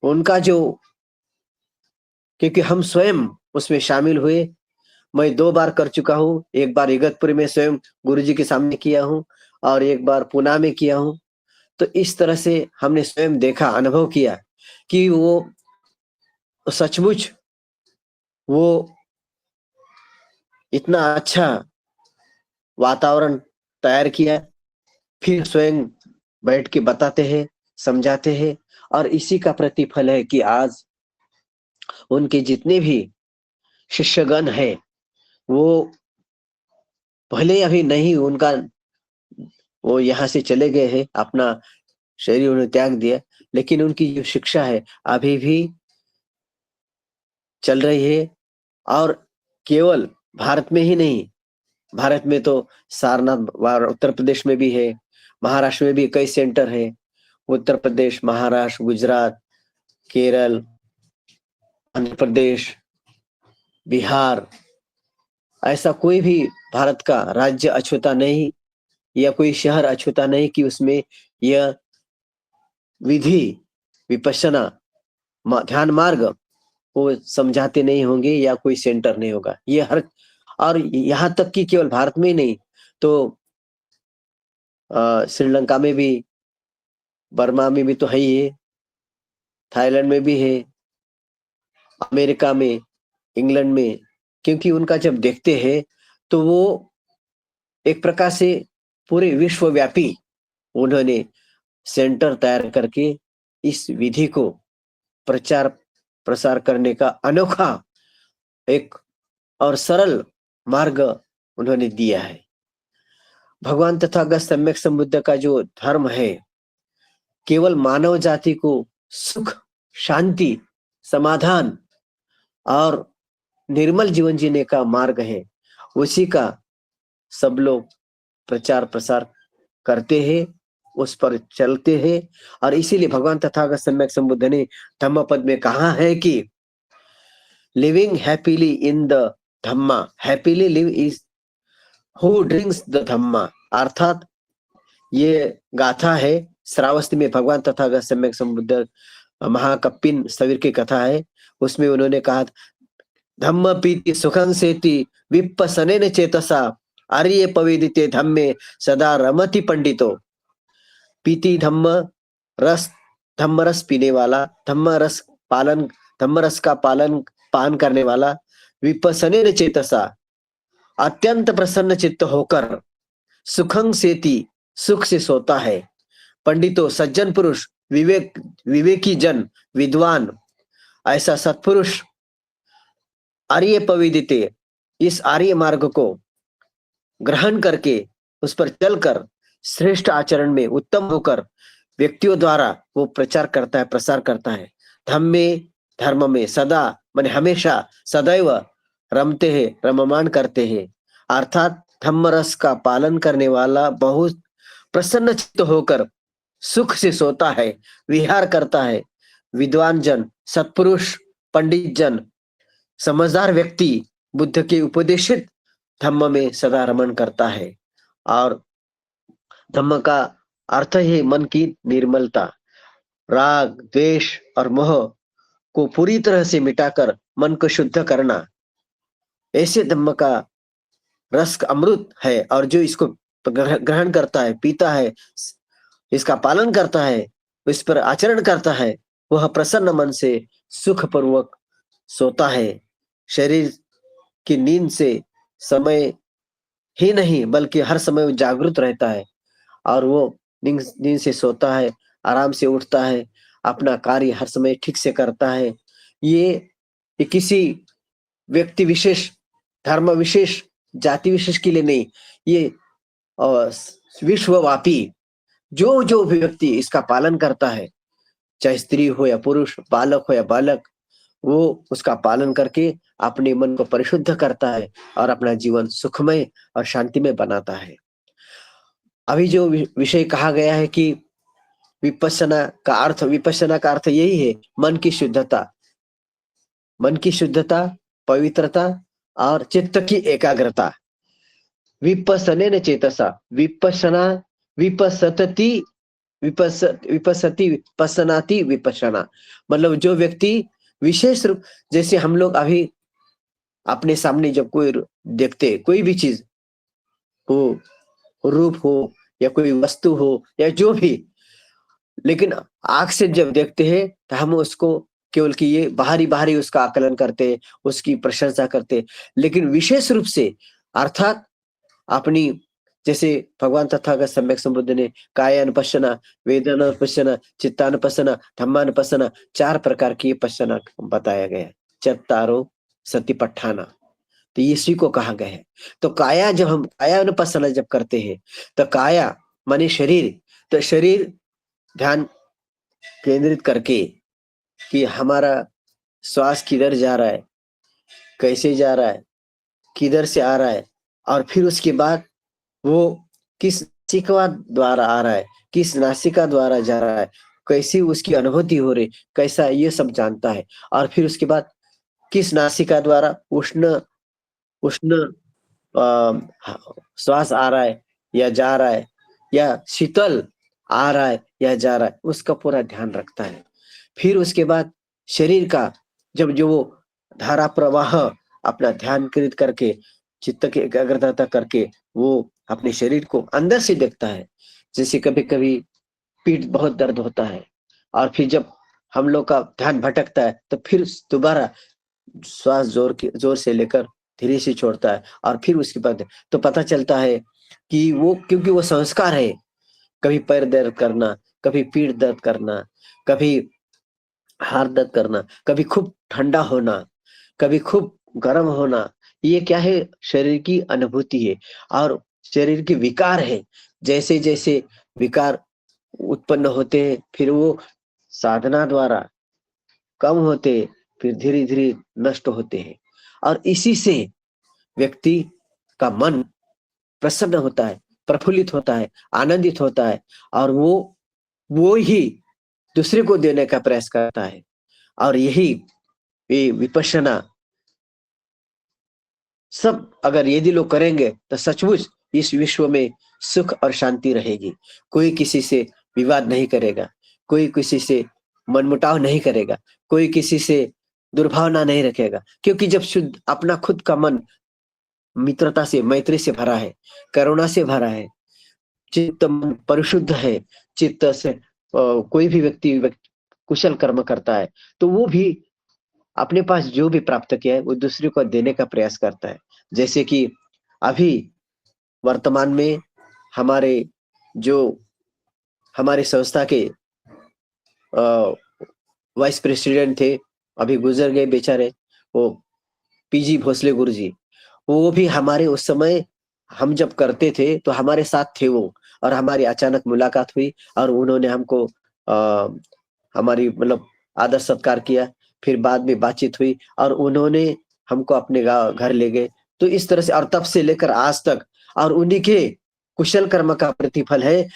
उनका जो, क्योंकि हम स्वयं उसमें शामिल हुए। मैं 2 बार कर चुका हूँ, एक बार इगतपुरी में स्वयं गुरुजी के सामने किया हूँ और एक बार पूना में किया हूँ। तो इस तरह से हमने स्वयं देखा, अनुभव किया कि वो सचमुच वो इतना अच्छा वातावरण तैयार किया, फिर स्वयं बैठ के बताते हैं, समझाते हैं, और इसी का प्रतिफल है कि आज उनके जितने भी शिष्यगण हैं, वो भले अभी नहीं उनका, वो यहाँ से चले गए हैं, अपना शरीर उन्होंने त्याग दिया, लेकिन उनकी जो शिक्षा है अभी भी चल रही है। और केवल भारत में ही नहीं, भारत में तो सारनाथ उत्तर प्रदेश में भी है, महाराष्ट्र में भी कई सेंटर है। उत्तर प्रदेश, महाराष्ट्र, गुजरात, केरल, आंध्र प्रदेश, बिहार, ऐसा कोई भी भारत का राज्य अछूता नहीं या कोई शहर अछूता नहीं कि उसमें यह विधि विपश्यना ध्यान मार्ग वो समझाते नहीं होंगे या कोई सेंटर नहीं होगा। ये हर, और यहाँ तक कि केवल भारत में ही नहीं, तो श्रीलंका में भी, बर्मा में भी तो है ही है, थाईलैंड में भी है, अमेरिका में, इंग्लैंड में। क्योंकि उनका जब देखते हैं तो वो एक प्रकार से पूरे विश्वव्यापी उन्होंने सेंटर तैयार करके इस विधि को प्रचार प्रसार करने का अनोखा एक और सरल मार्ग उन्होंने दिया है। भगवान तथागत सम्यक संबुद्ध का जो धर्म है, केवल मानव जाति को सुख, शांति, समाधान और निर्मल जीवन जीने का मार्ग है। उसी का सब लोग प्रचार प्रसार करते हैं, उस पर चलते हैं। और इसीलिए भगवान तथागत सम्यक संबुद्ध ने धम्म पद में कहा है कि living happily in the Dhamma, happily live is who drinks the Dhamma. अर्थात ये गाथा है श्रावस्ती में, भगवान तथागत सम्यक संबुद्ध महाकपिन स्थविर की कथा है। उसमें उन्होंने कहा, धम्म पीति सुखं सेति विपसनेन चेतसा आर्य पविदिते धम्मे सदा रमति पंडितो। पीति धम्म रस, धम्म रस पीने वाला, धम्म रस पालन, धम्म रस का पान करने वाला, विपसनेन चेतसा अत्यंत प्रसन्न चित्त होकर, सुखं सेति सुख से सोता है, पंडितो सज्जन पुरुष, विवेकी जन, विद्वान, ऐसा सत्पुरुष आर्य पविदिते, इस आर्य मार्ग को ग्रहण करके उस पर चलकर श्रेष्ठ आचरण में उत्तम होकर व्यक्तियों द्वारा वो प्रचार करता है, प्रसार करता है। धम्मे, धर्म में, सदा माने हमेशा, सदैव रमते हैं, रममान करते हैं। अर्थात धम्म रस का पालन करने वाला बहुत प्रसन्न चित्त होकर सुख से सोता है, विहार करता है। विद्वान जन, सत्पुरुष, पंडित जन, समझदार व्यक्ति बुद्ध के उपदेशित धम्म में सदा रमन करता है। और धम्म का अर्थ है मन की निर्मलता, राग, द्वेष और मोह को पूरी तरह से मिटाकर मन को शुद्ध करना। ऐसे धम्म का रस अमृत है, और जो इसको ग्रहण करता है, पीता है, इसका पालन करता है, इस पर आचरण करता है, वह प्रसन्न मन से सुखपूर्वक सोता है। शरीर की नींद से समय ही नहीं बल्कि हर समय वो जागृत रहता है, और वो नींद से सोता है, आराम से उठता है, अपना कार्य हर समय ठीक से करता है। ये किसी व्यक्ति विशेष, धर्म विशेष, जाति विशेष के लिए नहीं, ये विश्वव्यापी जो जो भी व्यक्ति इसका पालन करता है, चाहे स्त्री हो या पुरुष, बालक हो या बालक, वो उसका पालन करके अपने मन को परिशुद्ध करता है और अपना जीवन सुखमय और शांतिमय बनाता है। अभी जो विषय कहा गया है कि विपश्यना का अर्थ यही है, मन की शुद्धता, मन की शुद्धता, पवित्रता और चित्त की एकाग्रता। विपसनेन चेतसा, विपश्यना, विपसतति विपसति विपसनाति विपशना, मतलब जो व्यक्ति विशेष रूप, जैसे हम लोग अभी अपने सामने जब कोई देखते, कोई भी चीज हो, रूप हो या कोई वस्तु हो या जो भी, लेकिन आँख से जब देखते हैं तो हम उसको केवल कि ये बाहरी-बाहरी उसका आकलन करते हैं, उसकी प्रशंसा करते हैं। लेकिन विशेष रूप से अर्थात अपनी, जैसे भगवान तथागत सम्यक संबुद्ध ने कायानुपश्यना, वेदनानुपश्यना, चित्तानुपश्यना, धम्मानुपश्यना, 4 प्रकार की पश्यना बताया गया है। चत्तारो सतिपट्ठाना, तो ये इसी को कहा गया है। तो काया जब हम कायानुपश्यना जब करते हैं, तो काया माने शरीर, तो शरीर ध्यान केंद्रित करके कि हमारा श्वास किधर जा रहा है, कैसे जा रहा है, किधर से आ रहा है, और फिर उसके बाद वो किस नासिका द्वारा आ रहा है, किस नासिका द्वारा जा रहा है, कैसी उसकी अनुभूति हो रही, कैसा, ये सब जानता है। और फिर उसके बाद किस नासिका द्वारा उष्ण उष्ण श्वास आ रहा है या जा रहा है, या शीतल आ रहा है या जा रहा है, उसका पूरा ध्यान रखता है। फिर उसके बाद शरीर का जब जो वो धारा प्रवाह अपना ध्यान केंद्रित करके, चित्त की एकाग्रता करके वो अपने शरीर को अंदर से देखता है। जैसे कभी-कभी पीठ बहुत दर्द होता है और फिर जब हम लोग का ध्यान भटकता है तो फिर दोबारा श्वास जोर से लेकर धीरे से छोड़ता है, और फिर उसके बाद तो पता चलता है कि वो, क्योंकि वो संस्कार है, कभी पैर दर्द करना, कभी पीठ दर्द करना, कभी हाथ दर्द करना, कभी खूब ठंडा होना, कभी खूब गर्म होना, ये क्या है, शरीर की अनुभूति है और शरीर के विकार है। जैसे-जैसे विकार उत्पन्न होते हैं, फिर वो साधना द्वारा कम होते, फिर धीरे-धीरे नष्ट होते हैं, और इसी से व्यक्ति का मन प्रसन्न होता है, प्रफुल्लित होता है, आनंदित होता है, और वो ही दूसरे को देने का प्रयास करता है। और यही ये विपश्यना सब अगर यदि लोग करेंगे तो सचमुच इस विश्व में सुख और शांति रहेगी। कोई किसी से विवाद नहीं करेगा, कोई किसी से मनमुटाव नहीं करेगा, कोई किसी से दुर्भावना नहीं रखेगा, क्योंकि जब शुद्ध अपना खुद का मन मित्रता से, मैत्री से भरा है, करुणा से भरा है, चित्त मन परिशुद्ध है, चित्त से कोई भी व्यक्ति कुशल कर्म करता है, तो वो भी अपने पास जो भी प्राप्त किया है वो दूसरे को देने का प्रयास करता है। जैसे कि अभी वर्तमान में हमारे जो हमारी संस्था के वाइस प्रेसिडेंट थे, अभी गुजर गए बेचारे, वो पीजी भोसले गुरुजी। वो भी हमारे उस समय हम जब करते थे तो हमारे साथ थे वो, और हमारी अचानक मुलाकात हुई और उन्होंने हमको हमारी मतलब आदर सत्कार किया। फिर बाद में बातचीत हुई और उन्होंने हमको अपने घर ले गए। तो इस तरह से, और तब से लेकर आज तक, और उन्हीं के कुशल कर्म का प्रतिफल है